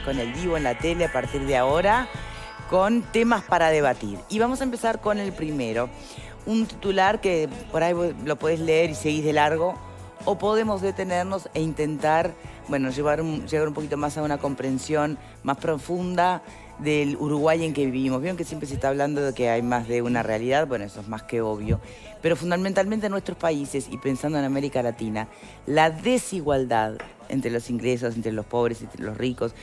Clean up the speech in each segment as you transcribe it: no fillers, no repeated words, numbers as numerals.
Con el vivo en la tele a partir de ahora, con temas para debatir. Y vamos a empezar con el primero. Un titular que por ahí lo podés leer y seguís de largo, o podemos detenernos e intentar, bueno, llegar un poquito más a una comprensión más profunda del Uruguay en que vivimos. Vieron que siempre se está hablando de que hay más de una realidad, bueno, eso es más que obvio. Pero fundamentalmente en nuestros países, y pensando en América Latina, la desigualdad entre los ingresos, entre los pobres, entre los ricos,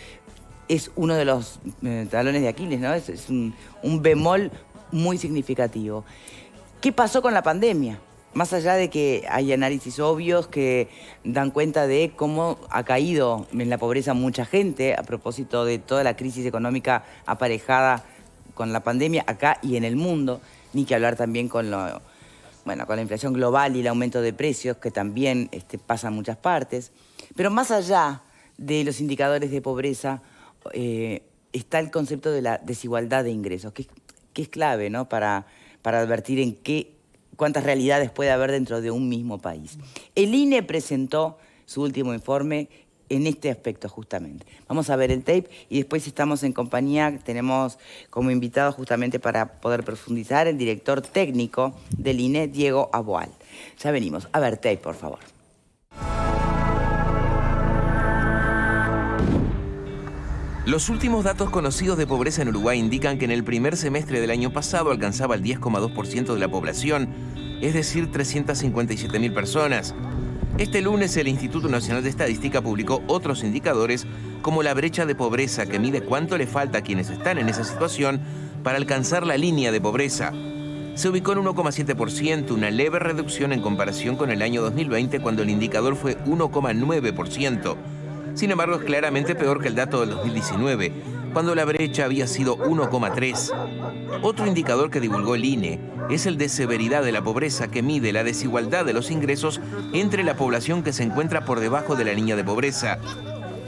es uno de los talones de Aquiles, ¿no? Es un bemol muy significativo. ¿Qué pasó con la pandemia? Más allá de que hay análisis obvios que dan cuenta de cómo ha caído en la pobreza mucha gente a propósito de toda la crisis económica aparejada con la pandemia acá y en el mundo, ni que hablar también con la inflación global y el aumento de precios que también pasa en muchas partes. Pero más allá de los indicadores de pobreza, está el concepto de la desigualdad de ingresos, que es clave, ¿no? para advertir en cuántas realidades puede haber dentro de un mismo país. El INE presentó su último informe en este aspecto justamente. Vamos a ver el tape y después estamos en compañía, tenemos como invitado justamente para poder profundizar el director técnico del INE, Diego Aboal. Ya venimos. A ver, tape, por favor. Los últimos datos conocidos de pobreza en Uruguay indican que en el primer semestre del año pasado alcanzaba el 10,2% de la población, es decir, 357.000 personas. Este lunes el Instituto Nacional de Estadística publicó otros indicadores como la brecha de pobreza, que mide cuánto le falta a quienes están en esa situación para alcanzar la línea de pobreza. Se ubicó en 1,7%, una leve reducción en comparación con el año 2020, cuando el indicador fue 1,9%. Sin embargo, es claramente peor que el dato del 2019, cuando la brecha había sido 1,3. Otro indicador que divulgó el INE es el de severidad de la pobreza, que mide la desigualdad de los ingresos entre la población que se encuentra por debajo de la línea de pobreza.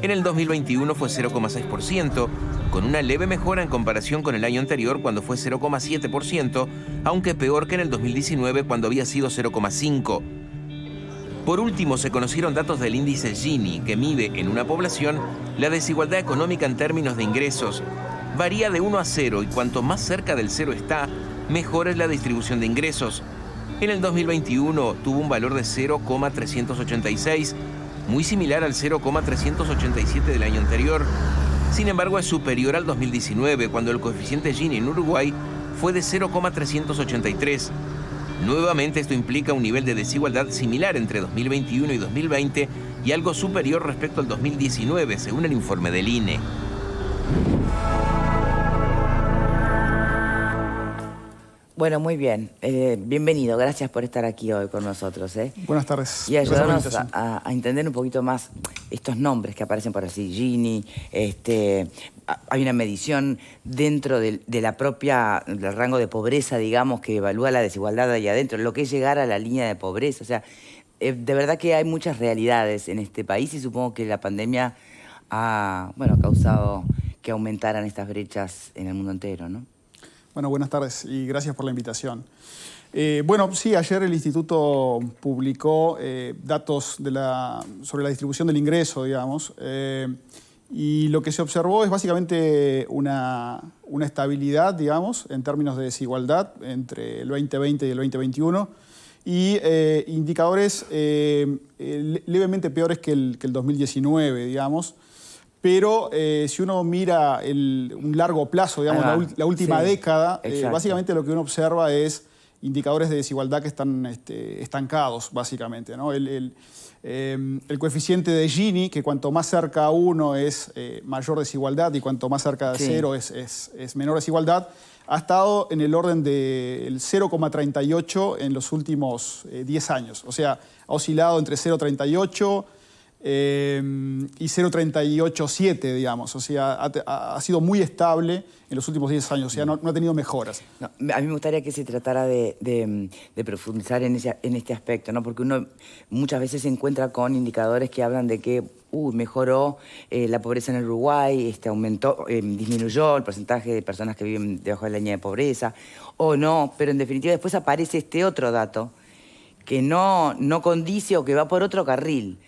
En el 2021 fue 0,6%, con una leve mejora en comparación con el año anterior, cuando fue 0,7%, aunque peor que en el 2019, cuando había sido 0,5%. Por último, se conocieron datos del índice Gini, que mide en una población la desigualdad económica en términos de ingresos. Varía de 1 a 0 y cuanto más cerca del 0 está, mejor es la distribución de ingresos. En el 2021 tuvo un valor de 0,386, muy similar al 0,387 del año anterior. Sin embargo, es superior al 2019, cuando el coeficiente Gini en Uruguay fue de 0,383. Nuevamente, esto implica un nivel de desigualdad similar entre 2021 y 2020 y algo superior respecto al 2019, según el informe del INE. Bueno, muy bien. Bienvenido. Gracias por estar aquí hoy con nosotros. Buenas tardes. Y ayudarnos a entender un poquito más estos nombres que aparecen por así. Gini, hay una medición dentro del rango de pobreza, digamos, que evalúa la desigualdad ahí adentro, lo que es llegar a la línea de pobreza. O sea, de verdad que hay muchas realidades en este país y supongo que la pandemia ha causado que aumentaran estas brechas en el mundo entero, ¿no? Bueno, buenas tardes y gracias por la invitación. Sí, ayer el Instituto publicó datos sobre la distribución del ingreso, digamos, y lo que se observó es básicamente una estabilidad, digamos, en términos de desigualdad entre el 2020 y el 2021, y indicadores levemente peores que el 2019, digamos. Pero si uno mira un largo plazo, digamos, la última década, básicamente lo que uno observa es indicadores de desigualdad que están estancados, básicamente, ¿no? El coeficiente de Gini, que cuanto más cerca a 1 es mayor desigualdad y cuanto más cerca de 0 es menor desigualdad, ha estado en el orden del 0,38 en los últimos 10 años. O sea, ha oscilado entre 0,38 y 0,387, digamos. O sea, ha sido muy estable en los últimos 10 años. O sea, no ha tenido mejoras. No, a mí me gustaría que se tratara de profundizar en este aspecto, ¿no? Porque uno muchas veces se encuentra con indicadores que hablan de que mejoró la pobreza en el Uruguay, aumentó, disminuyó el porcentaje de personas que viven debajo de la línea de pobreza, o no, pero en definitiva después aparece este otro dato que no condice o que va por otro carril.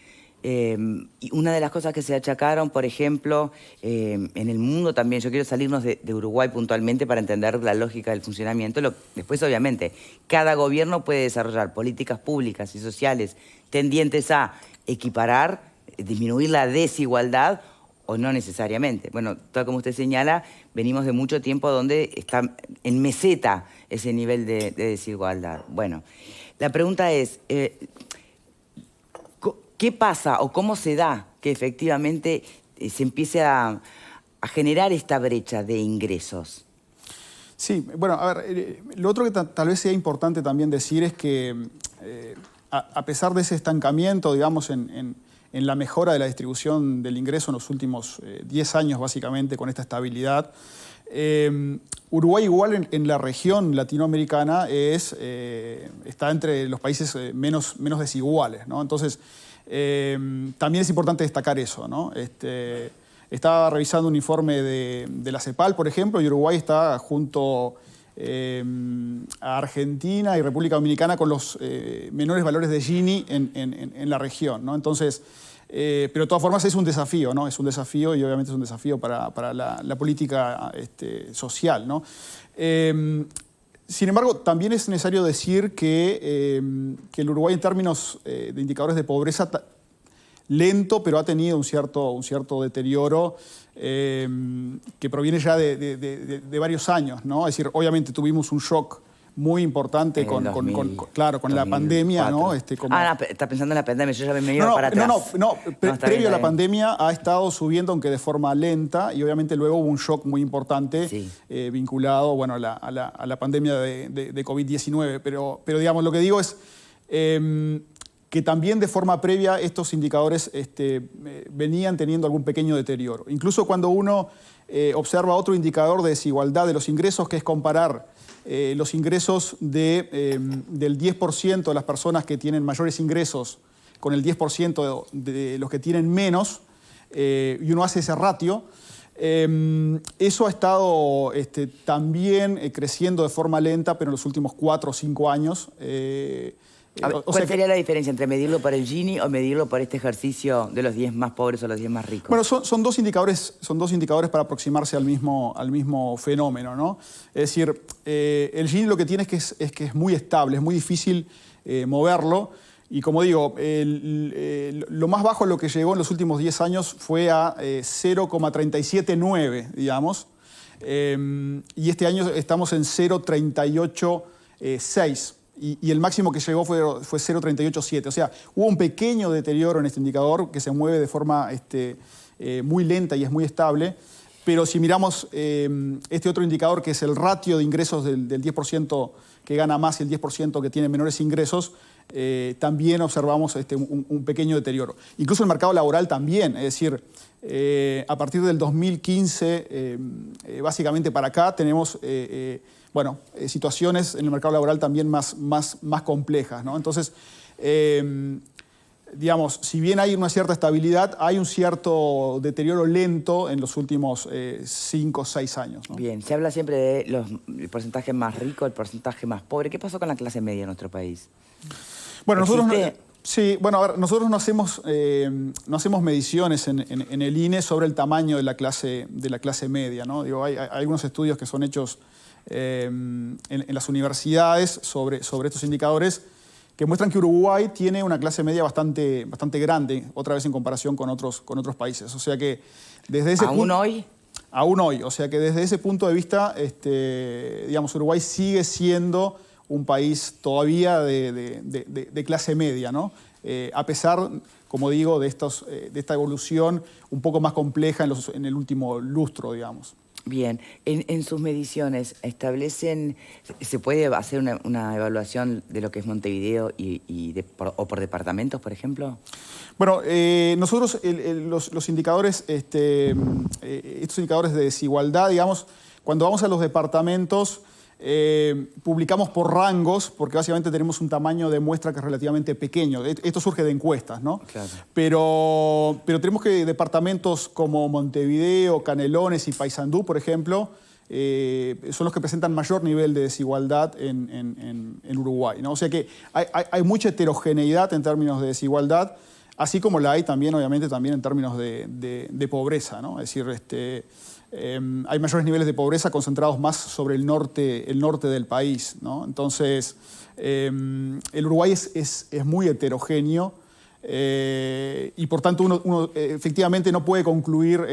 Y una de las cosas que se achacaron, por ejemplo, en el mundo también, yo quiero salirnos de Uruguay puntualmente para entender la lógica del funcionamiento. Después, obviamente, cada gobierno puede desarrollar políticas públicas y sociales tendientes a equiparar, disminuir la desigualdad o no necesariamente. Bueno, tal como usted señala, venimos de mucho tiempo donde está en meseta ese nivel de desigualdad. Bueno, la pregunta es, ¿qué pasa o cómo se da que efectivamente se empiece a generar esta brecha de ingresos? Sí, bueno, a ver, lo otro que tal vez sea importante también decir es que a pesar de ese estancamiento, digamos, en la mejora de la distribución del ingreso en los últimos 10 años, básicamente, con esta estabilidad, Uruguay igual en la región latinoamericana está entre los países menos desiguales, ¿no? Entonces, también es importante destacar eso, ¿no? Estaba revisando un informe de la CEPAL, por ejemplo, y Uruguay está junto a Argentina y República Dominicana con los menores valores de Gini en la región, ¿no? Entonces, pero de todas formas es un desafío, ¿no? Es un desafío y obviamente es un desafío para la política social, ¿no? Sin embargo, también es necesario decir que el Uruguay en términos de indicadores de pobreza lento, pero ha tenido un cierto deterioro que proviene ya de varios años, ¿no? Es decir, obviamente tuvimos un shock muy importante con la pandemia, ¿no? Está pensando en la pandemia, yo ya me iba para atrás. Previo a la pandemia ha estado subiendo, aunque de forma lenta, y obviamente luego hubo un shock muy importante vinculado, bueno, a la pandemia de COVID-19. Pero digamos, lo que digo es que también de forma previa estos indicadores venían teniendo algún pequeño deterioro. Incluso cuando uno observa otro indicador de desigualdad de los ingresos, que es comparar los ingresos del 10% de las personas que tienen mayores ingresos con el 10% de los que tienen menos, y uno hace ese ratio, eso ha estado también creciendo de forma lenta, pero en los últimos 4 o 5 años. ¿Cuál sería la diferencia entre medirlo por el Gini o medirlo por este ejercicio de los 10 más pobres o los 10 más ricos? Bueno, son dos indicadores para aproximarse al mismo fenómeno, ¿no? Es decir, el Gini lo que tiene es que es muy estable, es muy difícil moverlo. Y como digo, lo más bajo a lo que llegó en los últimos 10 años fue a 0,379, digamos. Y este año estamos en 0,386. Y el máximo que llegó fue 0,387. O sea, hubo un pequeño deterioro en este indicador que se mueve de forma muy lenta y es muy estable. Pero si miramos este otro indicador, que es el ratio de ingresos del 10% que gana más y el 10% que tiene menores ingresos, también observamos un pequeño deterioro. Incluso el mercado laboral también, es decir, a partir del 2015, básicamente para acá, tenemos situaciones en el mercado laboral también más complejas, ¿no? Entonces, digamos, si bien hay una cierta estabilidad, hay un cierto deterioro lento en los últimos 5 o 6 años, ¿no? Bien, se habla siempre del porcentaje más rico, el porcentaje más pobre. ¿Qué pasó con la clase media en nuestro país? Bueno, nosotros no hacemos mediciones en el INE sobre el tamaño de la clase media, ¿no? Digo, hay algunos estudios que son hechos en las universidades sobre estos indicadores que muestran que Uruguay tiene una clase media bastante grande, otra vez en comparación con otros países. O sea que desde ese ¿Aún hoy? Aún hoy. O sea que desde ese punto de vista, digamos, Uruguay sigue siendo un país todavía de clase media, ¿no? A pesar, como digo, de esta evolución un poco más compleja en el último lustro, digamos. Bien, en sus mediciones, ¿se puede hacer una evaluación de lo que es Montevideo o por departamentos, por ejemplo? Bueno, nosotros los indicadores, estos indicadores de desigualdad, digamos, cuando vamos a los departamentos, publicamos por rangos, porque básicamente tenemos un tamaño de muestra que es relativamente pequeño. Esto surge de encuestas, ¿no? Claro. Pero tenemos que departamentos como Montevideo, Canelones y Paysandú, por ejemplo, son los que presentan mayor nivel de desigualdad en Uruguay, ¿no? O sea que hay mucha heterogeneidad en términos de desigualdad. así como la hay también, obviamente, también en términos de pobreza, ¿no? Es decir, hay mayores niveles de pobreza concentrados más sobre el norte del país, ¿no? Entonces, el Uruguay es muy heterogéneo y por tanto uno efectivamente no puede concluir,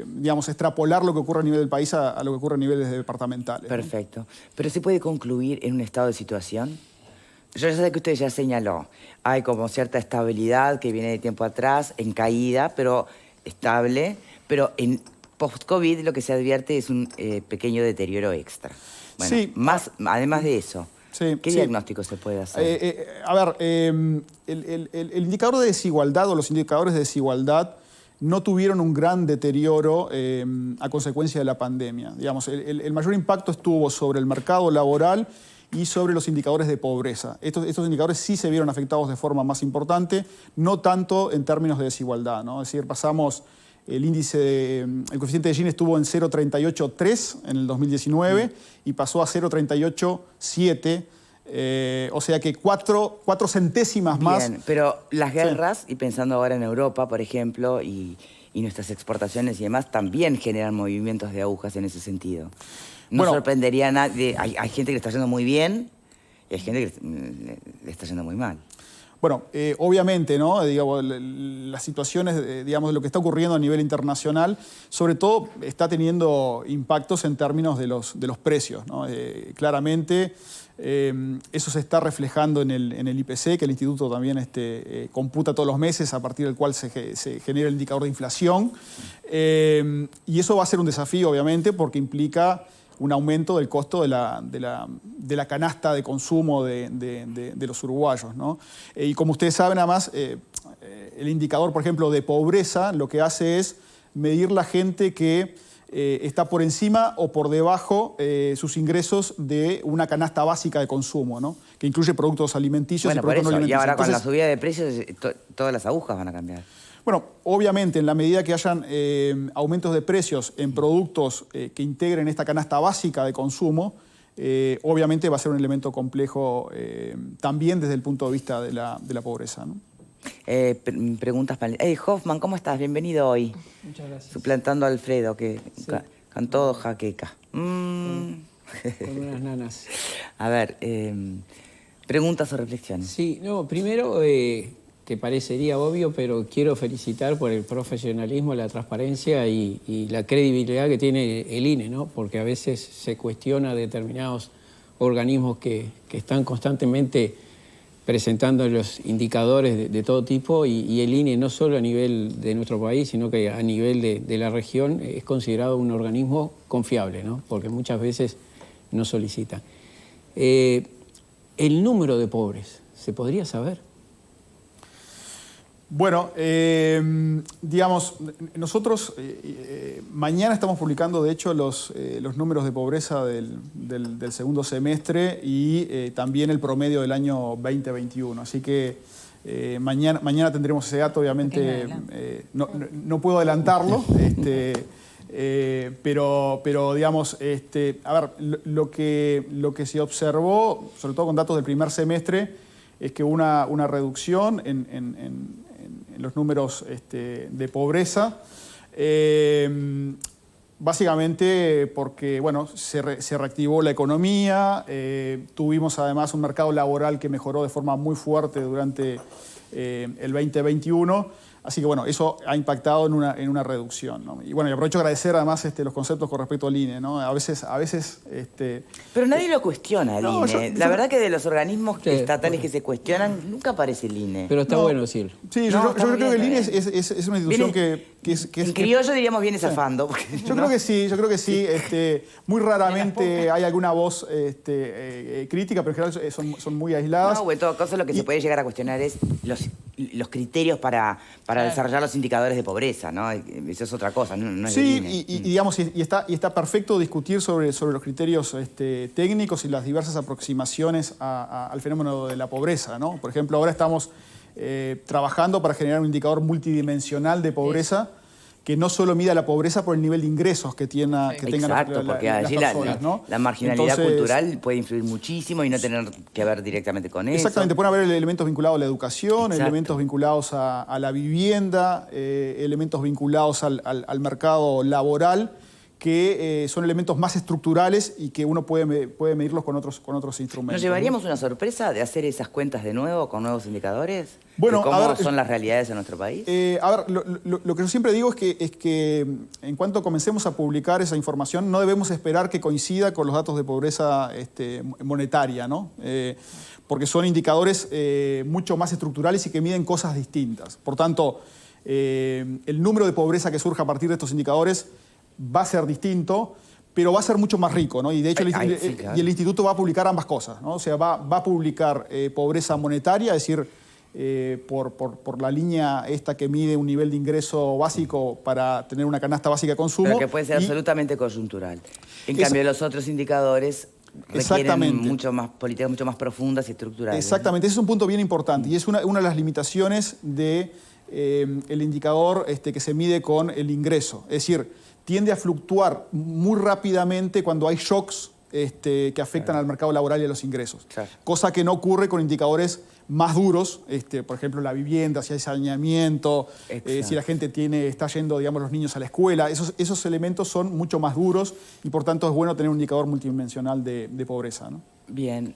digamos, extrapolar lo que ocurre a nivel del país a lo que ocurre a niveles departamentales. Perfecto. ¿Pero se puede concluir en un estado de situación? Yo ya sé que usted ya señaló, hay como cierta estabilidad que viene de tiempo atrás, en caída, pero estable, pero en post-COVID lo que se advierte es un pequeño deterioro extra. Bueno, sí. Además de eso, sí, ¿qué diagnóstico se puede hacer? A ver, el indicador de desigualdad o los indicadores de desigualdad no tuvieron un gran deterioro a consecuencia de la pandemia. Digamos, el mayor impacto estuvo sobre el mercado laboral y sobre los indicadores de pobreza. Estos indicadores sí se vieron afectados de forma más importante, no tanto en términos de desigualdad, ¿no? Es decir, pasamos... El coeficiente de Gini estuvo en 0,383 en el 2019 y pasó a 0,387, o sea que cuatro centésimas más. Bien, pero las guerras, y pensando ahora en Europa, por ejemplo, y nuestras exportaciones y demás, también generan movimientos de agujas en ese sentido. No sorprendería a nadie. Hay gente que le está yendo muy bien y hay gente que le está yendo muy mal. Bueno, obviamente, ¿no? Digamos, las situaciones, digamos, de lo que está ocurriendo a nivel internacional, sobre todo está teniendo impactos en términos de los precios, ¿no? Claramente, eso se está reflejando en el IPC, que el Instituto también computa todos los meses, a partir del cual se genera el indicador de inflación. Y eso va a ser un desafío, obviamente, porque implica un aumento del costo de la canasta de consumo de los uruguayos, ¿no? Y como ustedes saben, además, el indicador, por ejemplo, de pobreza, lo que hace es medir la gente que está por encima o por debajo sus ingresos de una canasta básica de consumo, ¿no? Que incluye productos alimenticios y productos no alimenticios. Y ahora con Entonces, la subida de precios, todas las agujas van a cambiar. Bueno, obviamente, en la medida que hayan aumentos de precios en productos que integren esta canasta básica de consumo, obviamente va a ser un elemento complejo también desde el punto de vista de la pobreza, ¿no? Preguntas para... Hoffman, ¿cómo estás? Bienvenido hoy. Muchas gracias. Suplantando a Alfredo, que Sí. cantó jaqueca. Con unas nanas. A ver, preguntas o reflexiones. Sí, no, primero, que parecería obvio, pero quiero felicitar por el profesionalismo, la transparencia y la credibilidad que tiene el INE, ¿no? Porque a veces se cuestiona determinados organismos que están constantemente presentando los indicadores de todo tipo y el INE no solo a nivel de nuestro país, sino que a nivel de la región es considerado un organismo confiable, ¿no? Porque muchas veces no solicitan. El número de pobres, ¿se podría saber? Bueno, digamos, nosotros mañana estamos publicando, de hecho, los números de pobreza del segundo semestre y también el promedio del año 2021. Así que mañana tendremos ese dato, obviamente no puedo adelantarlo, pero digamos, a ver, lo que se observó, sobre todo con datos del primer semestre, es que una reducción en los números de pobreza, básicamente porque bueno, se reactivó la economía, tuvimos además un mercado laboral que mejoró de forma muy fuerte durante el 2021. Así que bueno, eso ha impactado en una reducción, ¿no? Y bueno, y aprovecho a agradecer además los conceptos con respecto al INE, ¿no? A veces Pero nadie lo cuestiona el no, INE. La verdad que de los organismos estatales que se cuestionan, nunca aparece el INE. Pero está bueno decirlo. Sí, yo creo que el INE es una institución que es... En criollo diríamos viene zafando. Yo creo que sí. Muy raramente hay alguna voz crítica, pero en general son muy aisladas. No, en todo caso lo que se puede llegar a cuestionar es los criterios para desarrollar los indicadores de pobreza, ¿no? Eso es otra cosa, no es sí, el INE. digamos, y está perfecto discutir sobre los criterios técnicos y las diversas aproximaciones al fenómeno de la pobreza, ¿no? Por ejemplo, ahora estamos trabajando para generar un indicador multidimensional de pobreza que no solo mida la pobreza por el nivel de ingresos que tengan Exacto, porque las allí personas, ¿no? la marginalidad Entonces, cultural puede influir muchísimo y no tener que ver directamente con eso. Exactamente, pueden haber elementos vinculados a la educación, Exacto. elementos vinculados a la vivienda, elementos vinculados al mercado laboral, que son elementos más estructurales y que uno puede medirlos con otros instrumentos. ¿Nos llevaríamos una sorpresa de hacer esas cuentas de nuevo con nuevos indicadores? Bueno, ¿De cómo a ver, son las realidades en nuestro país? A ver, lo que yo siempre digo es que en cuanto comencemos a publicar esa información, no debemos esperar que coincida con los datos de pobreza monetaria, ¿no? Porque son indicadores mucho más estructurales y que miden cosas distintas. Por tanto, el número de pobreza que surja a partir de estos indicadores va a ser distinto, pero va a ser mucho más rico, ¿no? Y de hecho Sí, claro. y el instituto va a publicar ambas cosas, ¿no? O sea, va a publicar pobreza monetaria, es decir, por la línea esta que mide un nivel de ingreso básico para tener una canasta básica de consumo. Pero que puede ser absolutamente coyuntural. En cambio, los otros indicadores requieren políticas mucho más profundas y estructurales. Exactamente, ese es un punto bien importante y es una de las limitaciones de el indicador que se mide con el ingreso. Es decir, tiende a fluctuar muy rápidamente cuando hay shocks que afectan al mercado laboral y a los ingresos. Claro. Cosa que no ocurre con indicadores más duros, por ejemplo, la vivienda, si hay saneamiento, si la gente está yendo, digamos, los niños a la escuela. Esos elementos son mucho más duros y, por tanto, es bueno tener un indicador multidimensional de pobreza, ¿no? Bien.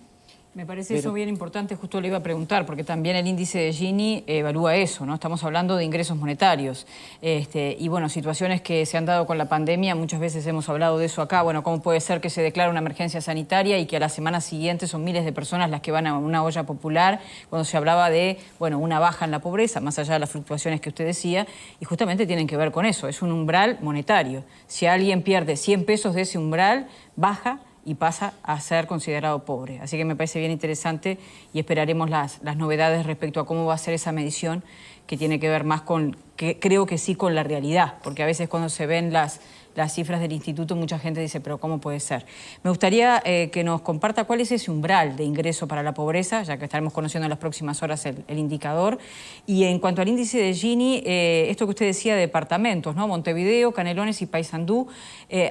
Me parece eso bien importante, justo le iba a preguntar, porque también el índice de Gini evalúa eso, ¿no? Estamos hablando de ingresos monetarios. Y bueno, situaciones que se han dado con la pandemia, muchas veces hemos hablado de eso acá. Bueno, ¿cómo puede ser que se declare una emergencia sanitaria y que a la semana siguiente son miles de personas las que van a una olla popular? Cuando se hablaba de, bueno, una baja en la pobreza, más allá de las fluctuaciones que usted decía, y justamente tienen que ver con eso, es un umbral monetario. Si alguien pierde 100 pesos de ese umbral, baja y pasa a ser considerado pobre. Así que me parece bien interesante y esperaremos las novedades respecto a cómo va a ser esa medición, que tiene que ver más con, creo que sí, con la realidad, porque a veces cuando se ven las cifras del instituto, mucha gente dice, pero ¿cómo puede ser? Me gustaría que nos comparta cuál es ese umbral de ingreso para la pobreza, ya que estaremos conociendo en las próximas horas el indicador. Y en cuanto al índice de Gini, esto que usted decía de departamentos, ¿no? Montevideo, Canelones y Paysandú,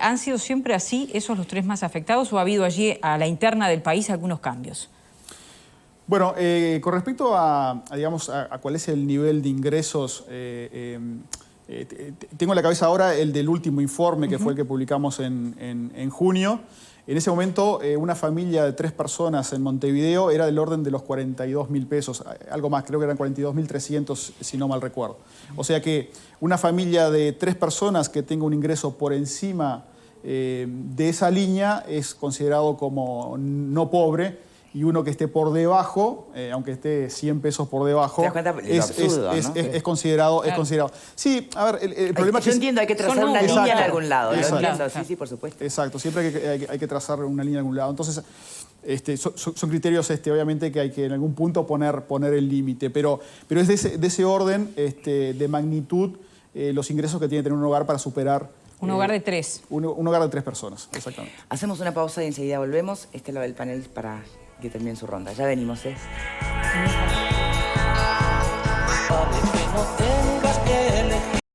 ¿han sido siempre así esos los tres más afectados o ha habido allí a la interna del país algunos cambios? Bueno, con respecto a cuál es el nivel de ingresos, tengo en la cabeza ahora el del último informe, que fue el que publicamos en junio. En ese momento, una familia de 3 personas en Montevideo era del orden de los 42.000 pesos, algo más, creo que eran 42.300, si no mal recuerdo. O sea que una familia de 3 personas que tenga un ingreso por encima de esa línea es considerado como no pobre, y uno que esté por debajo, aunque esté 100 pesos por debajo, es considerado. Sí, a ver, el problema es que... Yo entiendo, hay que trazar una línea en algún lado. Lo entiendo, sí, por supuesto. Exacto, siempre hay que trazar una línea en algún lado. Entonces, son criterios, obviamente, que hay que en algún punto poner el límite. Pero es de ese orden de magnitud los ingresos que tiene que tener un hogar para superar... Un hogar de 3. Un hogar de 3 personas, exactamente. Hacemos una pausa y enseguida volvemos. Este es lo del panel para que termine su ronda. Ya venimos, Para que no tengas que